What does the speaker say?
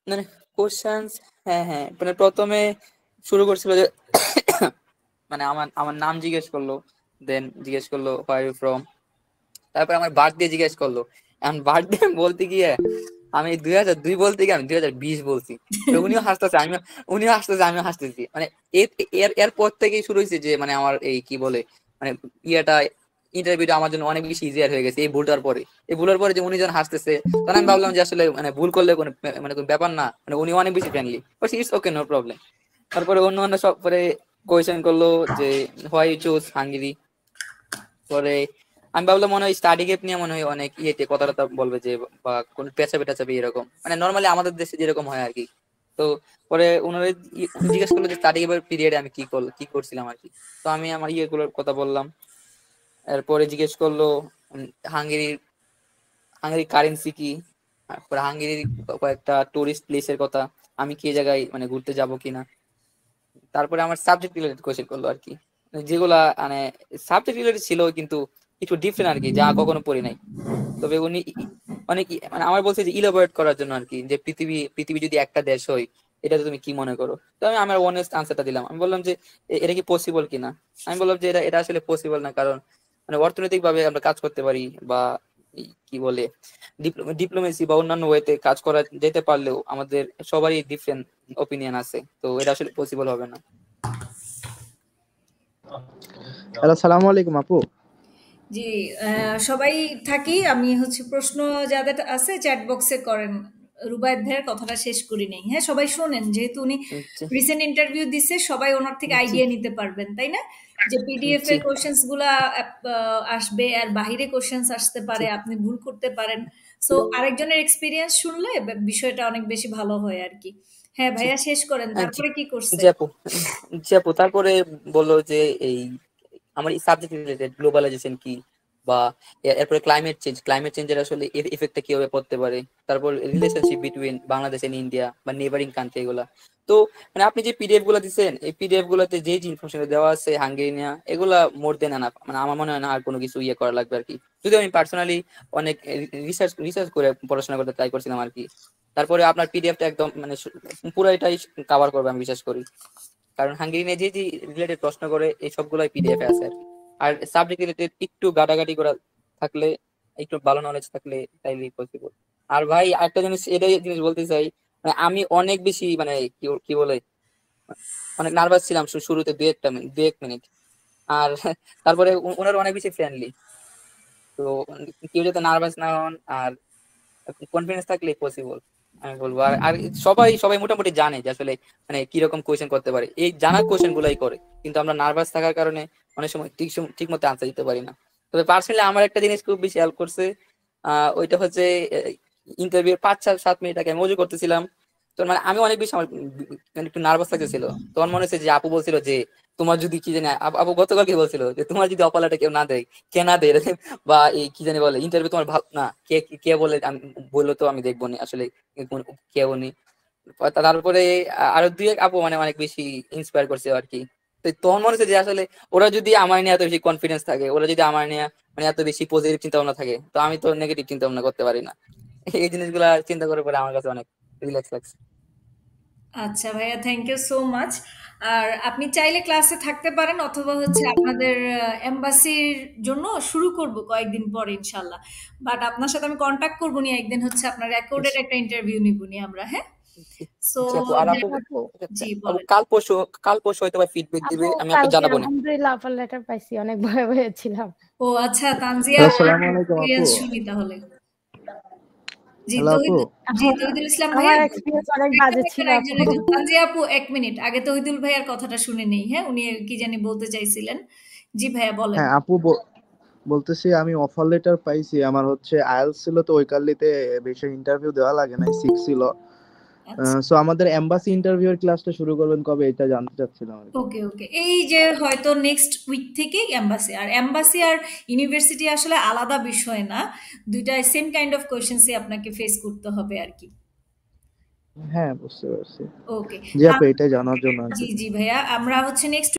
মানে কোশ্চেন্স, হ্যাঁ হ্যাঁ, মানে প্রথমে শুরু করছিল যে মানে আমার আমার নাম জিজ্ঞেস করলো, দেন জিজ্ঞেস করলো হোয়ার ইউ ফ্রম, তারপর আমার বার্থডে জিজ্ঞেস করলো। এখন বার্থডে বলতে গিয়ে আমি 2002 বলতে গিয়ে আমি 2020 বলছি। তো উনিও হাসতেছে, উনিও হাসতেছে, আমিও হাসতেছি। মানে এর এর এরপর থেকেই শুরু হয়েছে যে মানে আমার এই কি বলে মানে ইয়েটা, ইন্টারভিউটা আমার জন্য অনেক বেশি ইজিয়ার হয়ে গেছে এই ভুলটার পরে। এই ভুলের পরে যে উনি যখন হাসতেছে, তখন আমি ভাবলাম যে আসলে মানে ভুল করলে কোনো মানে কোনো ব্যাপার না, মানে উনি অনেক বেশি friendly, but it's okay, no problem. তারপরে অন্য অন্য সব পরে কোয়েশ্চেন করলো যে হোয়াই ইউ চুজ হাঙ্গেরি। পরে আমি ভাবলাম মনে হয় স্টাডি গ্যাপ নিয়ে মনে হয় অনেক ইয়েতে কথাটা বলবে যে, বা কোন পেঁচাবে টেচাবে এরকম, মানে নর্মালি আমাদের দেশে যেরকম হয় আর কি। তো পরে উনি জিজ্ঞেস করলো যে স্টাডি গ্যাপের পিরিয়ডে আমি কি করছিলাম আর কি। তো আমি আমার ইয়েগুলোর কথা বললাম। এরপরে জিজ্ঞেস করলো উম, হাঙ্গেরির হাঙ্গেরির কারেন্সি কি, তারপরে হাঙ্গেরির কয়েকটা টুরিস্ট প্লেসের কথা, আমি কি জায়গায় মানে ঘুরতে যাব কিনা। তারপরে আমার সাবজেক্ট রিলেটেড কোয়েশ্চেন করলো আর কি, যেগুলা মানে সাবজেক্ট রিলেটেড ছিল কিন্তু একটু ডিফারেন্ট আর কি, যা কখনো পড়ি নাই। তবে উনি অনেক মানে আমার বলছে যে ইলাবোরেট করার জন্য আর কি, যে পৃথিবী যদি একটা দেশ হয়, এটা তুমি কি মনে করো। তো আমি আমার অনেস্ট আনসারটা দিলাম। আমি বললাম যে এটা কি পসিবল কিনা। আমি বললাম যে এটা এটা আসলে পসিবল না, কারণ মানে অর্থনৈতিক ভাবে আমরা কাজ করতে পারি, বা কি বলে ডিপ্লোমেসি বা অন্যান্য ওয়েতে কাজ করা যেতে পারলেও আমাদের সবারই ডিফারেন্ট ওপিনিয়ন আছে, তো এটা আসলে পসিবল হবে না। হ্যালো, সালামু আলাইকুম আপু। জি, সবাই থাকি। আমি হচ্ছে প্রশ্ন যাদের আছে চ্যাট বক্সে করেন। রুবায়েত ভাইয়ের কথাটা শেষ করি নেই। হ্যাঁ, সবাই শোনেন, যেহেতু উনি জি রিসেন্ট ইন্টারভিউ দিছে, সবাই ওনার থেকে জি আইডিয়া নিতে পারবেন, তাই না? যে পিডিএফ জি এর কোশ্চেন্স গুলা আসবে, আর বাহিরে কোশ্চেন্স আসতে জি পারে, আপনি ভুল করতে পারেন। সো আরেকজনের এক্সপিরিয়েন্স শুনলে বিষয়টা অনেক বেশি ভালো হয় আর কি। হ্যাঁ জি ভাইয়া, শেষ করেন, জি তারপরে কি করছে? জি আপু, জি আপু, তারপরে বললো যে এই আমার এই সাবজেক্ট রিলেটেড গ্লোবালাইজেশন কি, বা এরপরে ক্লাইমেট চেঞ্জের আসলে ইফেক্টটা কিভাবে পড়তে পারে, তারপর relationship between Bangladesh and India বা নেবারিং কান্ট্রি এগুলা। তো মানে আপনি যে পিডিএফ গুলো দিচ্ছেন, এই পিডিএফ গুলোতে যে ইনফরমেশন দেওয়া আছে হাঙ্গেরি নিয়ে, এগুলা মোর দেন এনাফ। মানে আমার মনে হয় না আর কোনো কিছু ইয়ে করা লাগবে আর কি, যদি আমি পার্সোনালি অনেক রিসার্চ রিসার্চ করে পড়াশোনা করতে ট্রাই করছিলাম আর কি। তারপরে আপনার পিডিএফটা একদম মানে পুরোটাই কভার করবে আমি বিশ্বাস করি, কারণ হাঙ্গেরি নিয়ে যে রিলেটেড প্রশ্ন করে এই সবগুলাই পিডিএফ এ আছে আর কি। আর সাবজেক্ট রিলেটেড একটু গাটাগাটি করা থাকলে, একটু ভালো নলেজ থাকলে তাইলেই পসিবল। আর ভাই একটা জিনিস, এটাই জিনিস বলতে চাই, মানে আমি অনেক বেশি মানে কি কি বলে অনেক নার্ভাস ছিলাম শুরুতে দু এক মিনিট। আর তারপরে ওনারা অনেক বেশি ফ্রেন্ডলি। তো কেউ যাতে নার্ভাস না হন, আর কনফিডেন্স থাকলে পসিবল আমি বলবো। আর আর সবাই সবাই মোটামুটি জানে যে আসলে মানে কিরকম কোয়েশ্চেন করতে পারে, এই জানা কোয়েশ্চেন গুলাই করে, কিন্তু আমরা নার্ভাস থাকার কারণে অনেক সময় ঠিক মতো আনসার দিতে পারি না। তবে পার্সোনালি আমার একটা জিনিস খুব বেশি হেল্প করছে, ওইটা হচ্ছে ইন্টারভিউ 5-7 মিনিট আগে আমি মজু করতেছিলাম। তো মানে আমি অনেক বেশি আমার মানে একটু নার্ভাস লাগতেছিল। তখন মনে হচ্ছে যে আপু বলছিল যে তোমার যদি কি জানি আপু গতকালকে বলছিল যে তোমার যদি অপালাটা কেউ না দেয়, কে না দেয় বা এই কি জানি বলে ইন্টারভিউ তোমার ভালো না, কে কে বলে আমি বললো তো আমি দেখবো না আসলে কে উনি। তারপরে আরো দুই এক আপু মানে অনেক বেশি ইন্সপায়ার করছে আর কি। তো তখন মনে হচ্ছে যে আসলে ওরা যদি আমার নিয়ে এত বেশি কনফিডেন্স থাকে, ওরা যদি আমার নিয়ে মানে এত বেশি পজিটিভ চিন্তা ভাবনা থাকে, তো আমি তো নেগেটিভ চিন্তা ভাবনা করতে পারি না। এই জিনিসগুলা চিন্তা করে পরে আমার কাছে অনেক রিল্যাক্স লাগছে। আচ্ছা ভাইয়া, থ্যাংক ইউ সো মাচ। আর আপনি চাইলে ক্লাসে থাকতে পারেন, অথবা হচ্ছে আপনাদের এম্বাসির জন্য শুরু করব কয়েকদিন পরে ইনশাল্লাহ। বাট আপনার সাথে আমি কন্ট্যাক্ট করবো নি একদিন, হচ্ছে আপনার রেকর্ডেড একটা ইন্টারভিউ নিব নি আমরা। হ্যাঁ, জি সো জি আপু। আর আপু আপু জি আপু বলেন। কাল পরশু হয়তো ফিডব্যাক আপু দিবে, আমি আপনি কালকে জানাবো না। আলহামদুলিল্লাহ অফার লেটার পাইছি, অনেক ভয়ে ভয়ে ছিলাম। ও আচ্ছা, তানজিয়া হ্যালো, সালামু আলাইকুম আপু। এক্সপিরিয়েন্স শুনি তাহলে। জি হ্যালো আপু। তহিদ, জি তহিদুল ইসলাম ভাইয়া, আমার এক্সপিরিয়েন্স অনেক বাজে একজন একজন ছিল আপু। একজন একজন। তানজিয়া আপু, এক মিনিট আগে তহিদুল ভাইয়ার কথাটা শুনে নেই। হ্যাঁ, উনি কি জানি বলতে চাইছিলেন। জি ভাইয়া বলেন। হ্যাঁ আপু, বলতেছি আমি অফার লেটার পাইছি। আমার হচ্ছে আইএলটিএস ছিল, তো ওই কালিতে বেশি ইন্টারভিউ দেওয়া লাগে নাই, 6 ছিল। আচ্ছা, সো আমাদের এমবাসি ইন্টারভিউ এর ক্লাসটা শুরু করবেন কবে, এটা জানতে চাচ্ছিলাম আর কি। ওকে ওকে, এই যে হয়তো নেক্সট উইক থেকেই এম্বাসি। আর এম্বাসি আর ইউনিভার্সিটি আসলে আলাদা বিষয় না, দুইটা সেম কাইন্ড অফ কোয়েশ্চেন্সই আপনাকে ফেস করতে হবে আর কি। হ্যাঁ, বুঝতে পারছি। ওকে, জি আপু, এটাই জানার জন্য আর জি কি। জি ভাইয়া, আমরা হচ্ছে নেক্সট